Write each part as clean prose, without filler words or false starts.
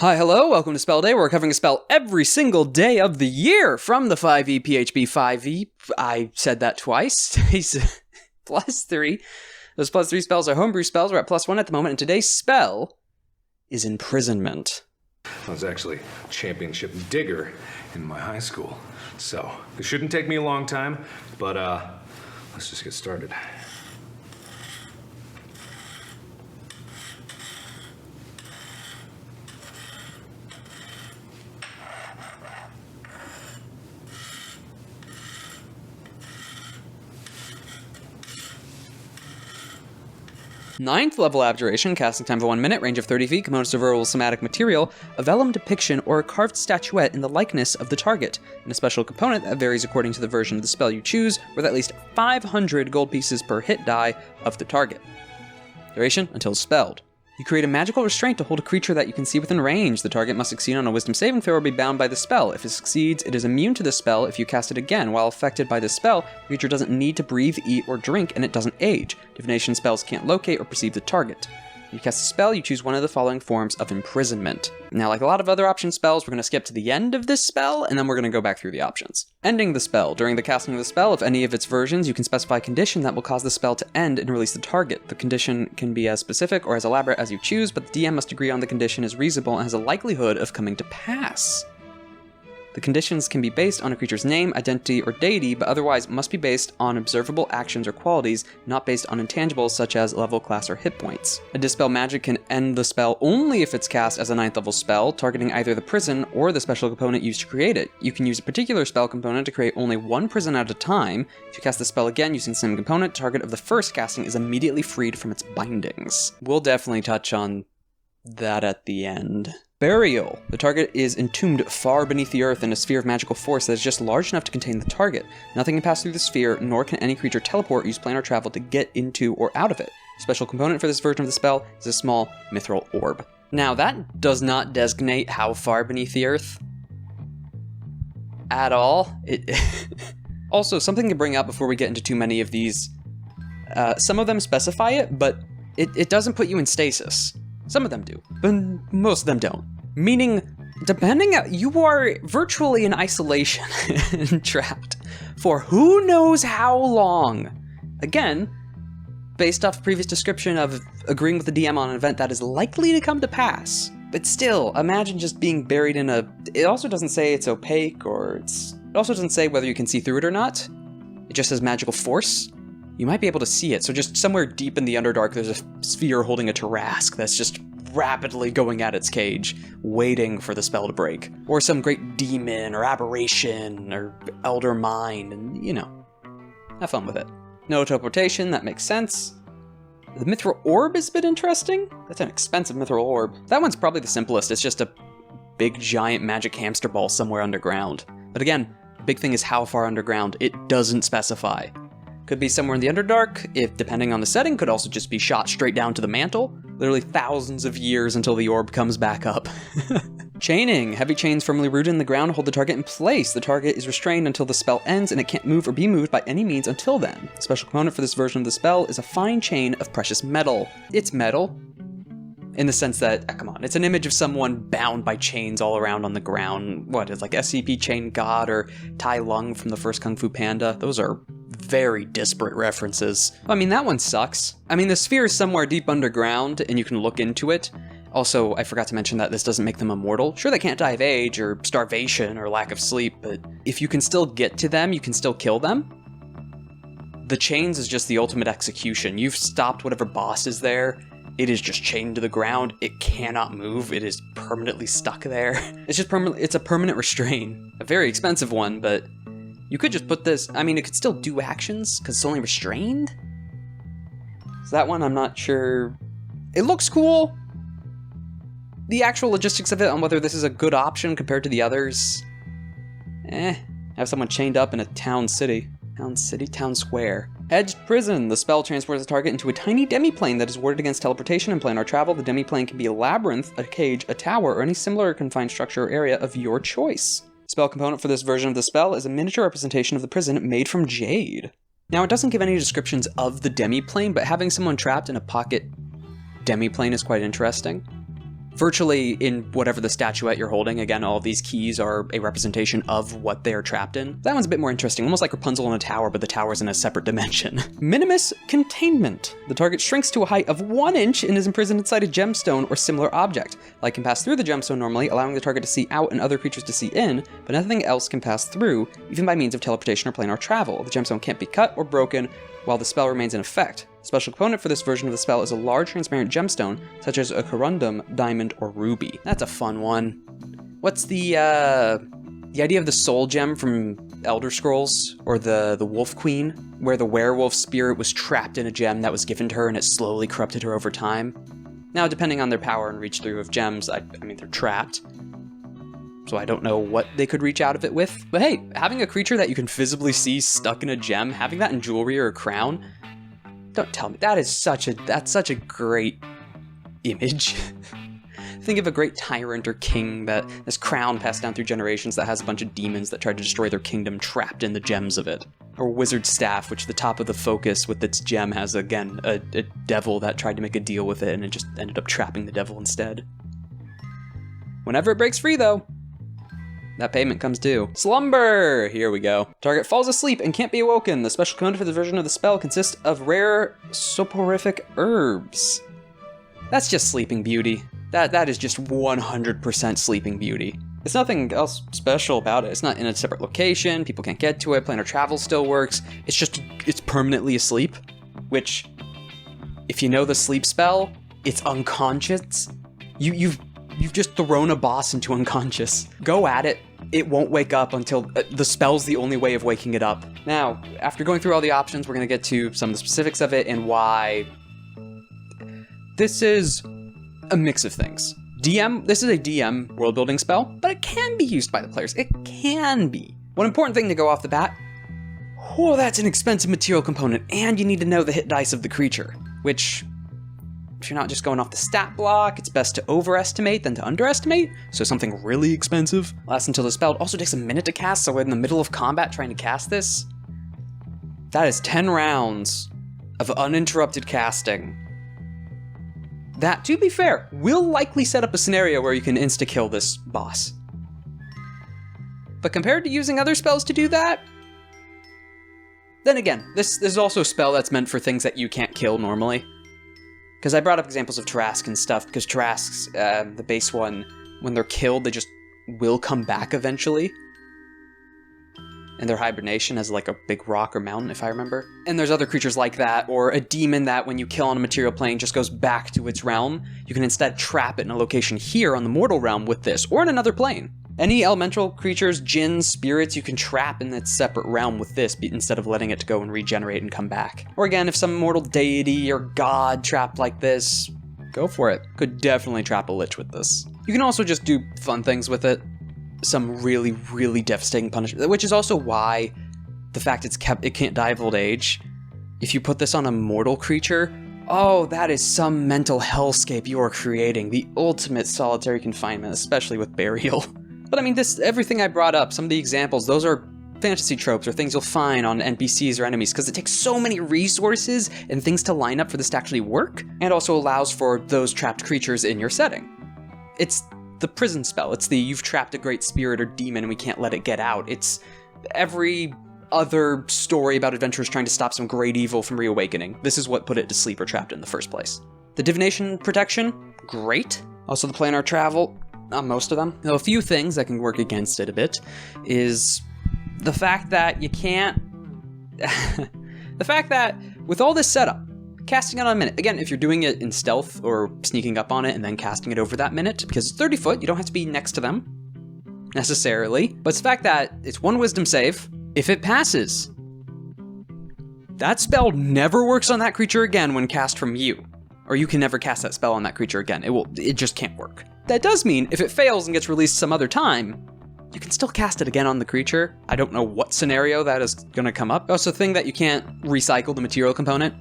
Hi, hello, welcome to Spell Day. We're covering a spell every single day of the year from the 5e PHB 5e. I said that twice. Today's +3. Those +3 spells are homebrew spells. We're at +1 at the moment, and today's spell is Imprisonment. I was actually a championship digger in my high school, so it shouldn't take me a long time, but let's just get started. Ninth level Abjuration, casting time for 1 minute, range of 30 feet, components of verbal somatic material, a vellum depiction, or a carved statuette in the likeness of the target, and a special component that varies according to the version of the spell you choose, with at least 500 gold pieces per hit die of the target. Duration, until spelled. You create a magical restraint to hold a creature that you can see within range. The target must succeed on a wisdom saving throw or be bound by the spell. If it succeeds, it is immune to the spell if you cast it again. While affected by the spell, the creature doesn't need to breathe, eat, or drink, and it doesn't age. Divination spells can't locate or perceive the target. When you cast a spell, you choose one of the following forms of imprisonment. Now, like a lot of other option spells, we're going to skip to the end of this spell, and then we're going to go back through the options. Ending the spell. During the casting of the spell, if any of its versions, you can specify a condition that will cause the spell to end and release the target. The condition can be as specific or as elaborate as you choose, but the DM must agree on the condition is reasonable and has a likelihood of coming to pass. The conditions can be based on a creature's name, identity, or deity, but otherwise must be based on observable actions or qualities, not based on intangibles such as level, class, or hit points. A Dispel magic can end the spell only if it's cast as a 9th level spell, targeting either the prison or the special component used to create it. You can use a particular spell component to create only one prison at a time. If you cast the spell again using the same component, target of the first casting is immediately freed from its bindings. We'll definitely touch on that at the end. Burial. The target is entombed far beneath the earth in a sphere of magical force that is just large enough to contain the target. Nothing can pass through the sphere, nor can any creature teleport, use planar travel to get into or out of it. The special component for this version of the spell is a small mithril orb. Now, that does not designate how far beneath the earth at all. Also, something to bring up before we get into too many of these. Some of them specify it, but it doesn't put you in stasis. Some of them do, but most of them don't. Meaning, you are virtually in isolation and trapped for who knows how long. Again, based off previous description of agreeing with the DM on an event that is likely to come to pass. But still, imagine just being buried in a... It also doesn't say it's opaque or It also doesn't say whether you can see through it or not. It just says magical force. You might be able to see it, so just somewhere deep in the Underdark there's a sphere holding a Tarrasque that's just rapidly going at its cage, waiting for the spell to break. Or some great demon, or aberration, or elder mind, and, you know, have fun with it. No teleportation, that makes sense. The mithril orb is a bit interesting. That's an expensive mithril orb. That one's probably the simplest, it's just a big giant magic hamster ball somewhere underground. But again, the big thing is how far underground. It doesn't specify. Could be somewhere in the Underdark, if depending on the setting, could also just be shot straight down to the mantle. Literally thousands of years until the orb comes back up. Chaining. Heavy chains firmly rooted in the ground hold the target in place. The target is restrained until the spell ends, and it can't move or be moved by any means until then. The special component for this version of the spell is a fine chain of precious metal. It's metal, in the sense that, come on, it's an image of someone bound by chains all around on the ground. What, it's like SCP Chain God or Tai Lung from the first Kung Fu Panda? Those are very disparate references. I mean, that one sucks. I mean, the sphere is somewhere deep underground, and you can look into it. Also, I forgot to mention that this doesn't make them immortal. Sure, they can't die of age, or starvation, or lack of sleep, but if you can still get to them, you can still kill them. The chains is just the ultimate execution. You've stopped whatever boss is there. It is just chained to the ground. It cannot move. It is permanently stuck there. It's just it's a permanent restraint. A very expensive one, but you could just put this, I mean, it could still do actions because it's only restrained. So that one, I'm not sure. It looks cool. The actual logistics of it on whether this is a good option compared to the others. Have someone chained up in a town city. Town square. Hedged prison. The spell transports the target into a tiny Demi Plane that is warded against teleportation and planar travel. The Demi Plane can be a labyrinth, a cage, a tower, or any similar confined structure or area of your choice. Spell component for this version of the spell is a miniature representation of the prison made from jade. Now, it doesn't give any descriptions of the Demi Plane, but having someone trapped in a pocket Demi Plane is quite interesting. virtually in whatever the statuette you're holding. Again, all of these keys are a representation of what they're trapped in. That one's a bit more interesting, almost like Rapunzel in a tower, but the tower's in a separate dimension. Minimus containment. The target shrinks to a height of 1 inch and is imprisoned inside a gemstone or similar object. Light can pass through the gemstone normally, allowing the target to see out and other creatures to see in, but nothing else can pass through, even by means of teleportation or planar travel. The gemstone can't be cut or broken while the spell remains in effect. The special component for this version of the spell is a large transparent gemstone, such as a corundum, diamond, or ruby. That's a fun one. What's the idea of the soul gem from Elder Scrolls, or the Wolf Queen, where the werewolf spirit was trapped in a gem that was given to her and it slowly corrupted her over time? Now, depending on their power and reach through of gems, I mean, they're trapped. So I don't know what they could reach out of it with. But hey, having a creature that you can visibly see stuck in a gem, having that in jewelry or a crown, don't tell me. That's such a great image. Think of a great tyrant or king that this crown passed down through generations that has a bunch of demons that tried to destroy their kingdom trapped in the gems of it. Or wizard staff, which the top of the focus with its gem has, again, a devil that tried to make a deal with it and it just ended up trapping the devil instead. Whenever it breaks free, though, that payment comes due. Slumber! Here we go. Target falls asleep and can't be awoken. The special component for this version of the spell consists of rare soporific herbs. That's just Sleeping Beauty. That is just 100% Sleeping Beauty. There's nothing else special about it. It's not in a separate location, people can't get to it, planar travel still works. It's permanently asleep, which, if you know the sleep spell, it's unconscious. You've just thrown a boss into unconscious. Go at it. It won't wake up until the spell's the only way of waking it up. Now, after going through all the options, we're gonna get to some of the specifics of it and why this is a mix of things. This is a DM world building spell, but it can be used by the players. It can be. One important thing to go off the bat, oh, that's an expensive material component, and you need to know the hit dice of the creature, which, if you're not just going off the stat block, it's best to overestimate than to underestimate, so something really expensive lasts until the spell. It also takes a minute to cast, so we're in the middle of combat trying to cast this. That is 10 rounds of uninterrupted casting. That, to be fair, will likely set up a scenario where you can insta-kill this boss. But compared to using other spells to do that, then again, this is also a spell that's meant for things that you can't kill normally. Because I brought up examples of Tarask and stuff, because Tarasks, the base one, when they're killed, they just will come back eventually. And their hibernation as like a big rock or mountain, if I remember. And there's other creatures like that, or a demon that when you kill on a material plane just goes back to its realm. You can instead trap it in a location here on the mortal realm with this, or in another plane. Any elemental creatures, djinns, spirits, you can trap in its separate realm with this instead of letting it go and regenerate and come back. Or again, if some mortal deity or god trapped like this, go for it. Could definitely trap a lich with this. You can also just do fun things with it. Some really, really devastating punishment, which is also why the fact it can't die of old age. If you put this on a mortal creature, oh, that is some mental hellscape you are creating. The ultimate solitary confinement, especially with burial. But I mean, everything I brought up, some of the examples, those are fantasy tropes or things you'll find on NPCs or enemies, because it takes so many resources and things to line up for this to actually work, and also allows for those trapped creatures in your setting. It's the prison spell. It's the you've trapped a great spirit or demon and we can't let it get out. It's every other story about adventurers trying to stop some great evil from reawakening. This is what put it to sleep or trapped in the first place. The divination protection, great. Also the planar travel, not most of them. Now, a few things that can work against it a bit is the fact that you can't... the fact that with all this setup, casting it on a minute. Again, if you're doing it in stealth or sneaking up on it and then casting it over that minute, because it's 30 foot, you don't have to be next to them, necessarily. But it's the fact that it's one wisdom save. If it passes, that spell never works on that creature again when cast from you. Or you can never cast that spell on that creature again. It just can't work. That does mean if it fails and gets released some other time, you can still cast it again on the creature. I don't know what scenario that is gonna come up. Also, the thing that you can't recycle the material component.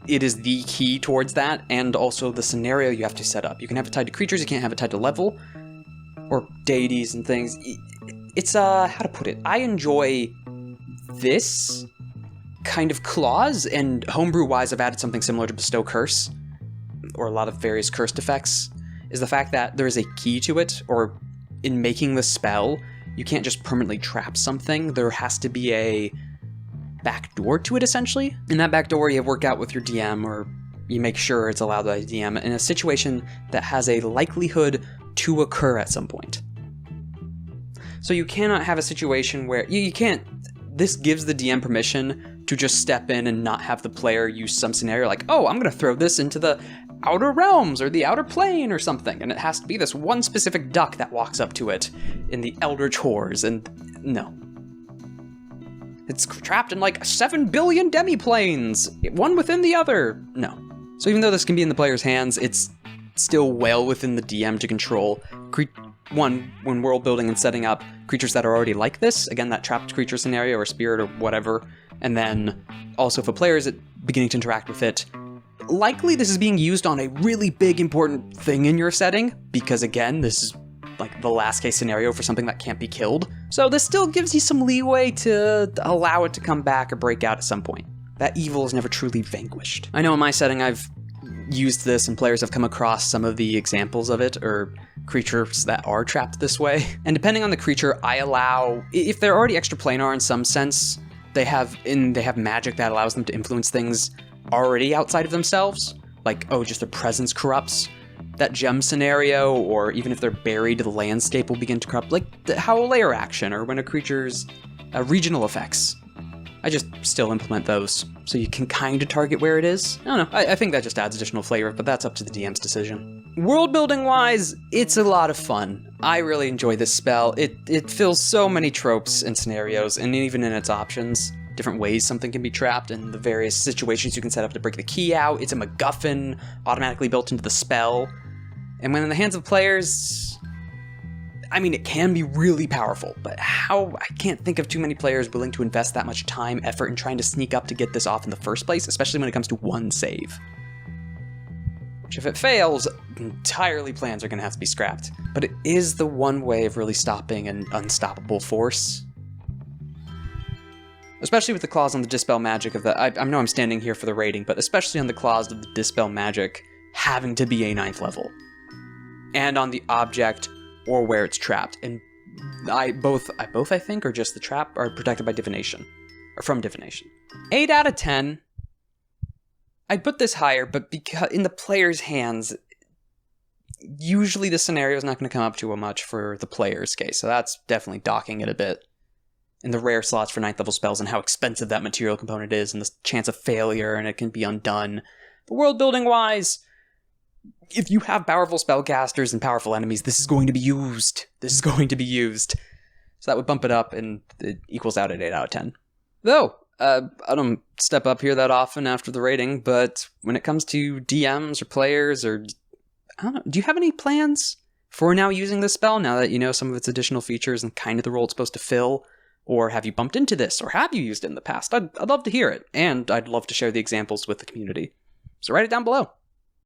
It is the key towards that, and also the scenario you have to set up. You can have it tied to creatures, you can't have it tied to level, or deities and things. It's, how to put it, I enjoy this kind of clause, and homebrew-wise, I've added something similar to Bestow Curse, or a lot of various cursed effects. is the fact that there is a key to it, or in making the spell, you can't just permanently trap something. There has to be a backdoor to it, essentially. And that backdoor you have worked out with your DM, or you make sure it's allowed by the DM in a situation that has a likelihood to occur at some point. So you cannot have a situation where you can't. This gives the DM permission to just step in and not have the player use some scenario like, oh, I'm going to throw this into the outer realms or the outer plane or something, and it has to be this one specific duck that walks up to it in the Eldritch Horrors, and no. It's trapped in like 7 billion Demi Planes, one within the other. No. So even though this can be in the player's hands, it's still well within the DM to control. One, when world building and setting up creatures that are already like this, again, that trapped creature scenario or spirit or whatever, and then also if a player is beginning to interact with it, likely this is being used on a really big important thing in your setting, because again, this is like the last case scenario for something that can't be killed. So this still gives you some leeway to allow it to come back or break out at some point. That evil is never truly vanquished. I know in my setting I've used this and players have come across some of the examples of it, or creatures that are trapped this way. And depending on the creature, I allow, if they're already extraplanar in some sense, they have magic that allows them to influence things already outside of themselves, like, oh, just their presence corrupts that gem scenario, or even if they're buried, the landscape will begin to corrupt, like how a layer action, or when a creature's regional effects. I just still implement those, so you can kind of target where it is. I don't know, I think that just adds additional flavor, but that's up to the DM's decision. World building wise, it's a lot of fun. I really enjoy this spell. It fills so many tropes and scenarios, and even in its options, different ways something can be trapped, and the various situations you can set up to break the key out. It's a MacGuffin automatically built into the spell. And when in the hands of players, I mean, it can be really powerful, but I can't think of too many players willing to invest that much time, effort in trying to sneak up to get this off in the first place, especially when it comes to one save. Which if it fails, entirely plans are going to have to be scrapped. But it is the one way of really stopping an unstoppable force. Especially with the clause on the Dispel Magic of the, I know I'm standing here for the rating, but especially on the clause of the Dispel Magic having to be a 9th level. And on the object or where it's trapped. And I both I think, or just the trap, are protected by divination. Or from divination. 8 out of 10. I'd put this higher, but because in the player's hands, usually the scenario is not going to come up too much for the player's case. So that's definitely docking it a bit. In the rare slots for 9th level spells and how expensive that material component is and the chance of failure and it can be undone. But world building wise, if you have powerful spellcasters and powerful enemies, this is going to be used. This is going to be used. So that would bump it up, and it equals out at 8 out of 10. Though, I don't step up here that often after the rating, but when it comes to DMs or players, or I don't know, do you have any plans for now using this spell, now that you know some of its additional features and kind of the role it's supposed to fill? Or have you bumped into this, or have you used it in the past? I'd love to hear it, and I'd love to share the examples with the community. So write it down below.